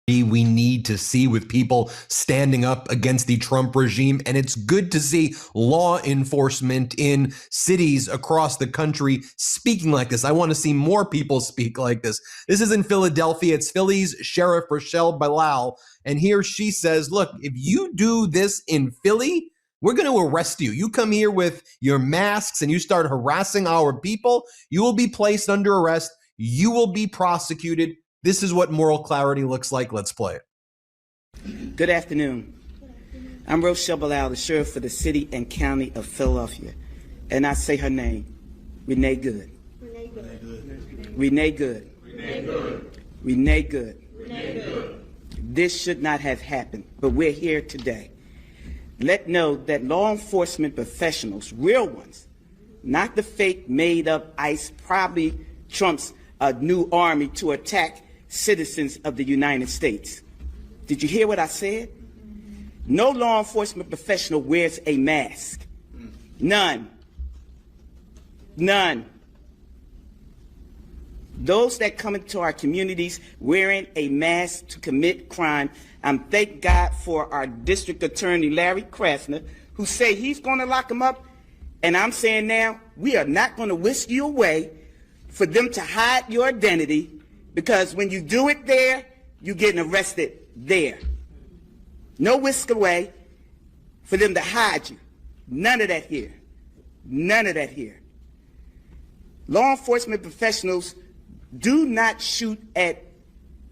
we need to see with people standing up against the Trump regime. And it's good to see law enforcement in cities across the country speaking like this. I want to see more people speak like this. This is in Philadelphia. It's Philly's Sheriff Rochelle Bilal. And here she says, look, if you do this in Philly, we're going to arrest you. You come here with your masks and you start harassing our people, you will be placed under arrest. You will be prosecuted. This is what moral clarity looks like. Let's play it. Good afternoon. I'm Rochelle Bilal, the sheriff for the city and county of Philadelphia. And I say her name, Renee Good. Renee Good. Renee Good. Renee Good. Renee Good. Renee Good. This should not have happened, but we're here today. Let know that law enforcement professionals, real ones, not the fake made up ICE, probably Trump's new army to attack citizens of the United States. Did you hear what I said? No law enforcement professional wears a mask. None. None. Those that come into our communities wearing a mask to commit crime, thank God for our district attorney, Larry Krasner, who say he's going to lock them up. And I'm saying now, we are not going to whisk you away for them to hide your identity, because when you do it there, you're getting arrested there. No whisk away for them to hide you. None of that here. None of that here. Law enforcement professionals do not shoot at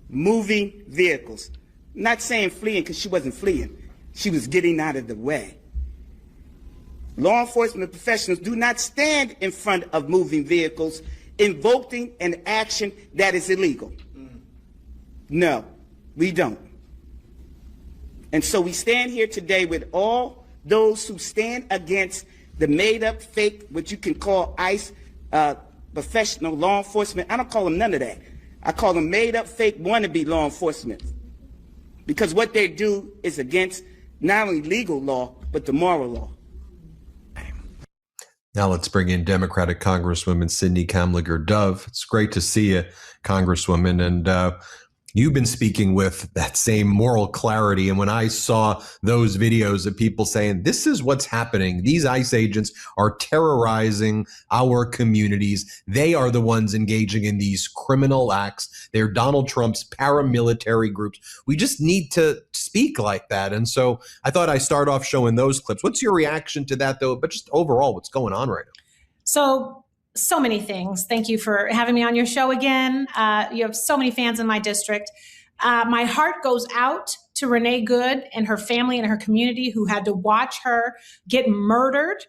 moving vehicles. I'm not saying fleeing, because she wasn't fleeing. She was getting out of the way. Law enforcement professionals do not stand in front of moving vehicles invoking an action that is illegal. No, we don't. And so we stand here today with all those who stand against the made-up, fake, what you can call ICE professional law enforcement. I don't call them none of that. I call them made-up, fake, wannabe law enforcement. Because what they do is against not only legal law, but the moral law. Now let's bring in Democratic Congresswoman Sidney Kamlager Dove. It's great to see you, Congresswoman. And you've been speaking with that same moral clarity. And when I saw those videos of people saying, this is what's happening, these ICE agents are terrorizing our communities. They are the ones engaging in these criminal acts. They're Donald Trump's paramilitary groups. We just need to speak like that. And so I thought I'd start off showing those clips. What's your reaction to that, though? But just overall, what's going on right now? So many things. Thank you for having me on your show again. You have so many fans in my district. My heart goes out to Renee Good and her family and her community who had to watch her get murdered.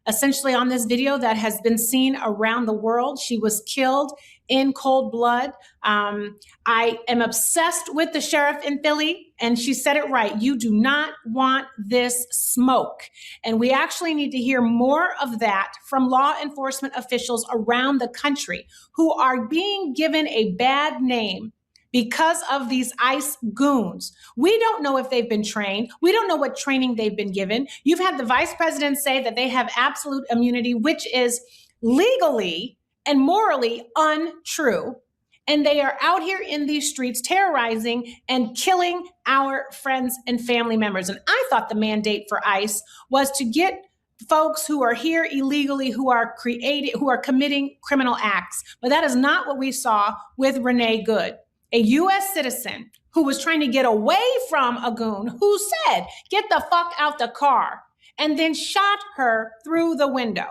Essentially on this video that has been seen around the world. She was killed in cold blood. I am obsessed with the sheriff in Philly, and she said it right. You do not want this smoke. And we actually need to hear more of that from law enforcement officials around the country who are being given a bad name because of these ICE goons. We don't know if they've been trained. We don't know what training they've been given. You've had the vice president say that they have absolute immunity, which is legally and morally untrue. And they are out here in these streets terrorizing and killing our friends and family members. And I thought the mandate for ICE was to get folks who are here illegally, who are committing criminal acts. But that is not what we saw with Renee Good, a U.S. citizen who was trying to get away from a goon who said, get the fuck out the car, and then shot her through the window.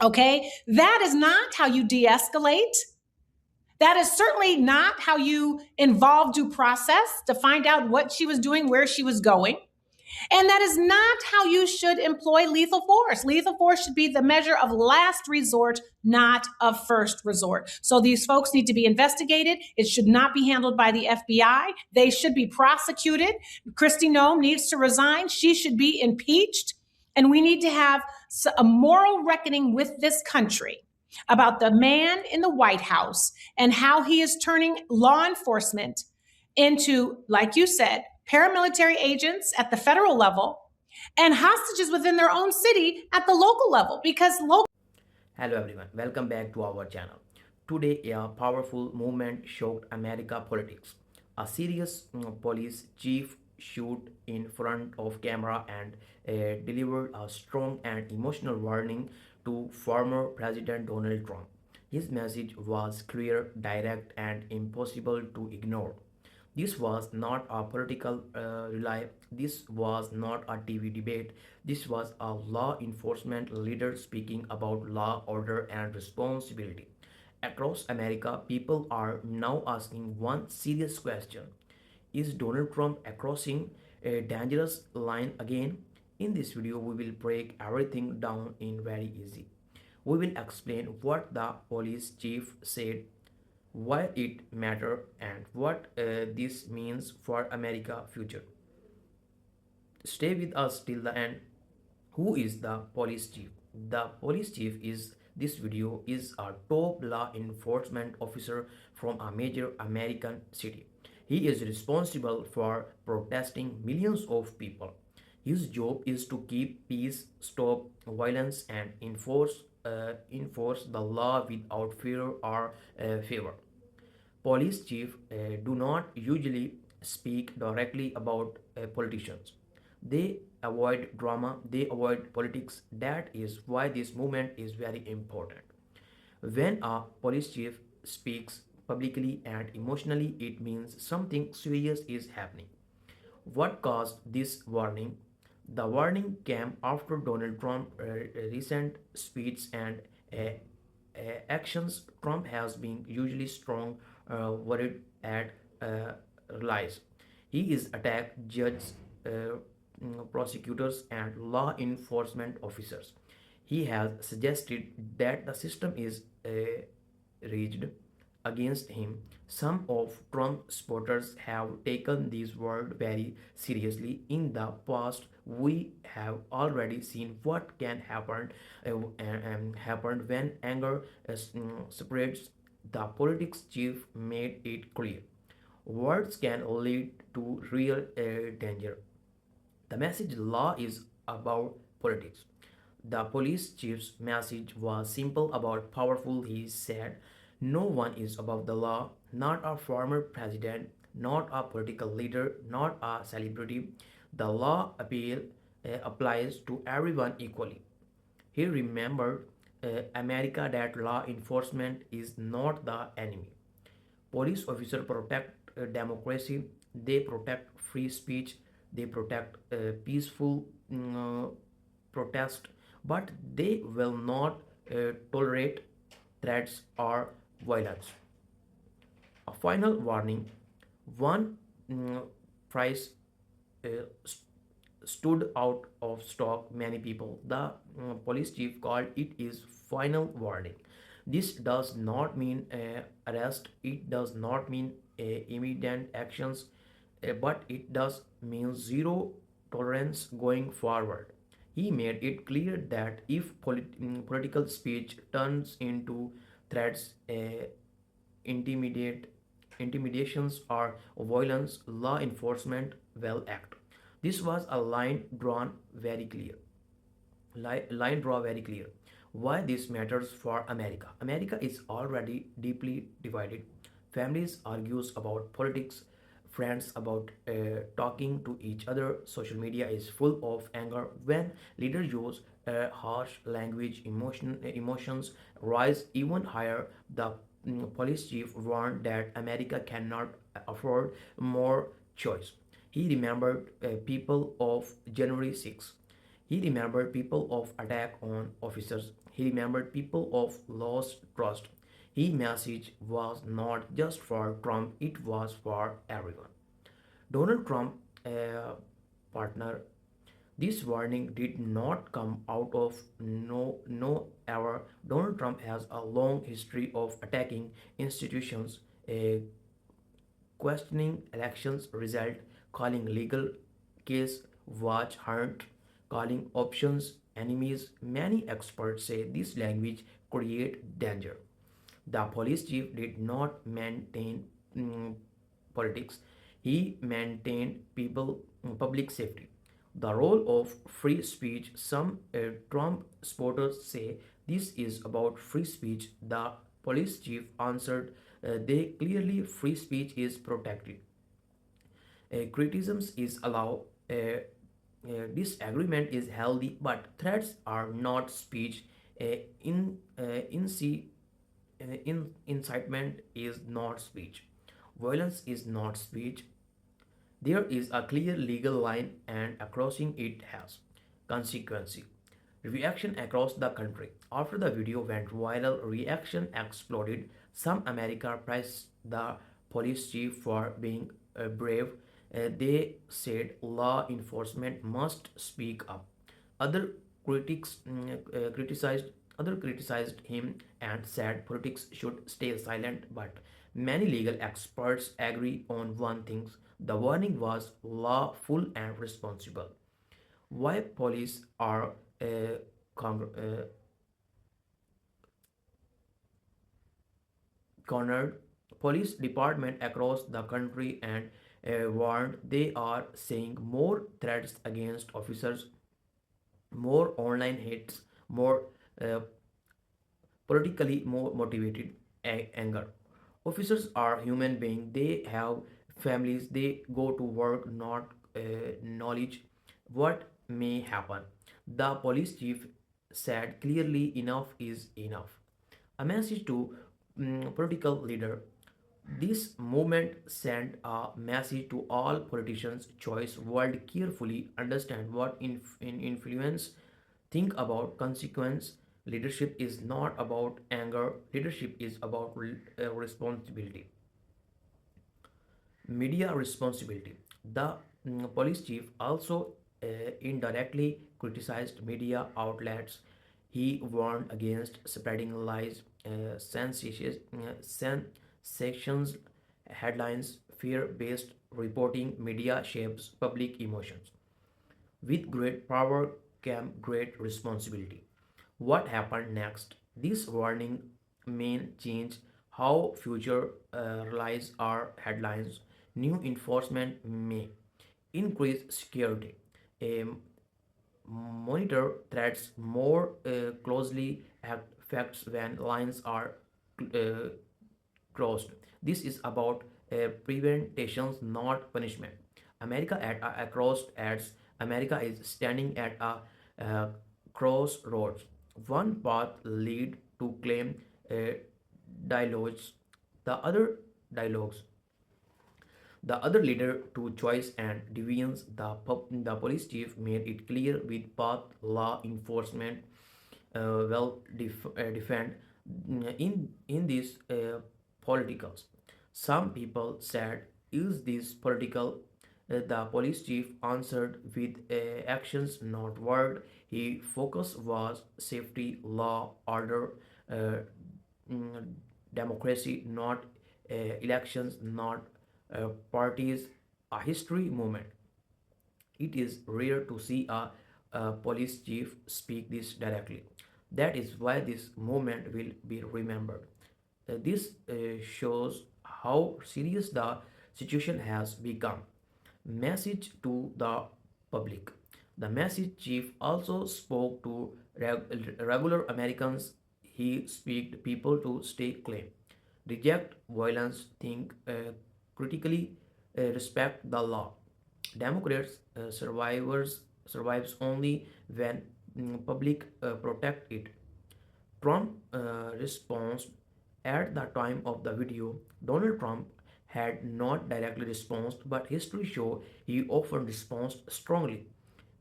Okay? That is not how you de-escalate. That is certainly not how you involve due process to find out what she was doing, where she was going. And that is not how you should employ lethal force. Lethal force should be the measure of last resort, not of first resort. So these folks need to be investigated. It should not be handled by the FBI. They should be prosecuted. Kristi Noem needs to resign. She should be impeached. And we need to have a moral reckoning with this country about the man in the White House and how he is turning law enforcement into, like you said, paramilitary agents at the federal level and hostages within their own city at the local level, because local. Hello everyone, welcome back to our channel. Today a powerful movement shocked America politics. A serious police chief shoot in front of camera and delivered a strong and emotional warning to former President Donald Trump. His message was clear, direct, and impossible to ignore. This was not a political rally. This was not a TV debate. This was a law enforcement leader speaking about law, order, and responsibility. Across America, people are now asking one serious question: is Donald Trump crossing a dangerous line again? In this video, we will break everything down in very easy. We will explain what the police chief said, why it mattered, and what this means for America future. Stay with us till the end. Who is the police chief? The police chief is this video is a top law enforcement officer from a major American city. He is responsible for protesting millions of people. His job is to keep peace, stop violence, and enforce the law without fear or favor. Police chiefs do not usually speak directly about politicians. They avoid drama, they avoid politics. That is why this movement is very important. When a police chief speaks publicly and emotionally, it means something serious is happening. What caused this warning? The warning came after Donald Trump's recent speech and actions. Trump has been usually strong, worried at lies. He is attacked judges, prosecutors, and law enforcement officers. He has suggested that the system is rigged against him. Some of Trump's supporters have taken these words very seriously. In the past, we have already seen what can happen when anger spreads. The politics chief made it clear. Words can lead to real danger. The message law is about politics. The police chief's message was simple but powerful. He said, no one is above the law, not a former president, not a political leader, not a celebrity. The law applies to everyone equally. He remembered America that law enforcement is not the enemy. Police officers protect democracy, they protect free speech, they protect peaceful protest, but they will not tolerate threats or violence. A final warning: one price uh, stood out of stock many people. The police chief called it is final warning. This does not mean arrest, it does not mean immediate actions, but it does mean zero tolerance going forward. He made it clear that if political speech turns into threats, intimidate, intimidations, or violence, law enforcement will act. This was a line drawn very clear. Line draw very clear. Why this matters for America? America is already deeply divided. Families argues about politics, friends about talking to each other. Social media is full of anger. When leaders use harsh language, emotions rise even higher. The police chief warned that America cannot afford more choice. He remembered people of January 6. He remembered people of attack on officers. He remembered people of lost trust. His message was not just for Trump, it was for everyone. Donald Trump, partner, this warning did not come out of no ever. Donald Trump has a long history of attacking institutions, questioning elections result, calling legal case watch hunt, calling options enemies. Many experts say this language create danger. The police chief did not maintain politics, he maintained public safety. The role of free speech. Some Trump supporters say this is about free speech. The police chief answered, they clearly free speech is protected. Criticisms is allowed. Disagreement is healthy, but threats are not speech. Uh, in inci- Incitement is not speech. Violence is not speech. There is a clear legal line, and crossing it has consequences. Reaction across the country. After the video went viral, reaction exploded. Some America praised the police chief for being brave. They said law enforcement must speak up. Other critics criticized criticized him and said politics should stay silent. But many legal experts agree on one thing: the warning was lawful and responsible. Why police are con- uh, cornered? Police department across the country and warned they are seeing more threats against officers, more online hits, more uh, politically more motivated anger. Officers are human beings. They have families. They go to work, not knowledge what may happen. The police chief said clearly, enough is enough. A message to political leader. This movement sent a message to all politicians. Choice world carefully understand what in influence. Think about consequence. Leadership is not about anger. Leadership is about responsibility. Media responsibility. The police chief also indirectly criticized media outlets. He warned against spreading lies, sensations, headlines, fear based reporting. Media shapes public emotions. With great power came great responsibility. What happened next? This warning may change how future relies our headlines. New enforcement may increase security, monitor threats more closely, act facts when lines are uh, crossed. This is about preventations, not punishment. America at across adds. America is standing at a crossroads. One path lead to claim uh, dialogues, the other dialogues, the other leader to choice and deviance. The police chief made it clear with path law enforcement defend in these politicals. Some people said, "Is this political?" The police chief answered with actions, not word. His focus was safety, law, order, uh, mm, democracy, not elections, not parties. A history moment. It is rare to see a police chief speak this directly. That is why this movement will be remembered. This shows how serious the situation has become. Message to the public. The message chief also spoke to regular Americans. He spoke people to stay calm, reject violence, think critically, respect the law. Democrats survives only when public protect it. Trump response at the time of the video. Donald Trump had not directly responded, but history show he often responds strongly.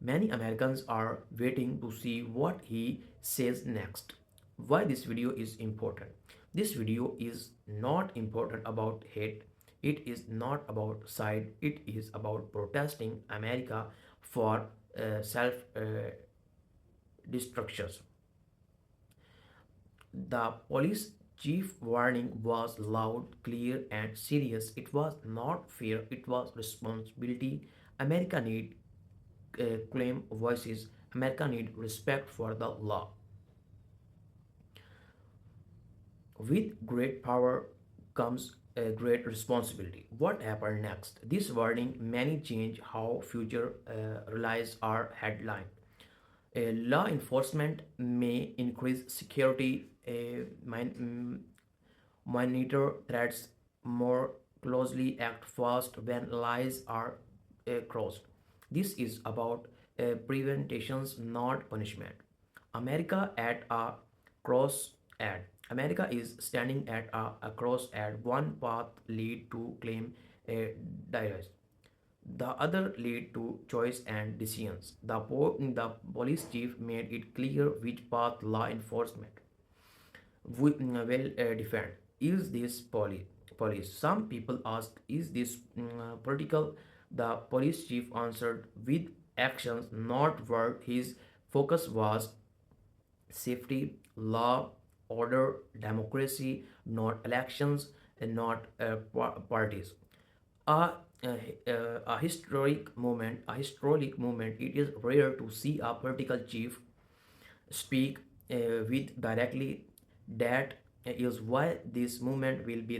Many Americans are waiting to see what he says next. Why this video is important? This video is not important about hate. It is not about side. It is about protesting America for self destructions. The police chief warning was loud, clear, and serious. It was not fear, it was responsibility. America need claim voices. America need respect for the law. With great power comes a great responsibility. What happened next? This warning many change how future relies our headline. Law enforcement may increase security, monitor threats more closely, act fast when lies are crossed. This is about preventations, not punishment. America at a crossroad. America is standing at a crossroad. One path lead to claim a divorce. The other lead to choice and decisions. The police chief made it clear which path law enforcement will defend. Is this police? Some people ask, is this political? The police chief answered with actions, not word. His focus was safety, law, order, democracy, not elections, and not parties. A, a historic moment. It is rare to see a political chief speak with directly. That is why this movement will be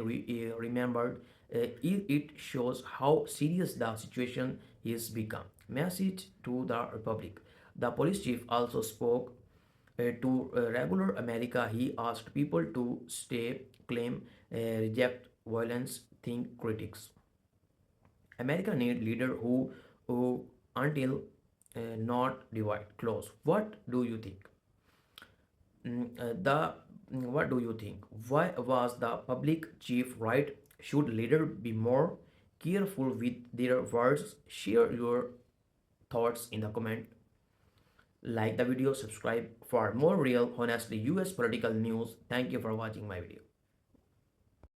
remembered. It shows how serious the situation is become. Message to the republic. The police chief also spoke to regular America. He asked people to stay calm, reject violence, think critics. America need leader who until not divide. Close. The what do you think? Why was the public chief right? Should leader be more careful with their words? Share your thoughts in the comment. Like the video, subscribe for more real, honestly US political news. Thank you for watching my video.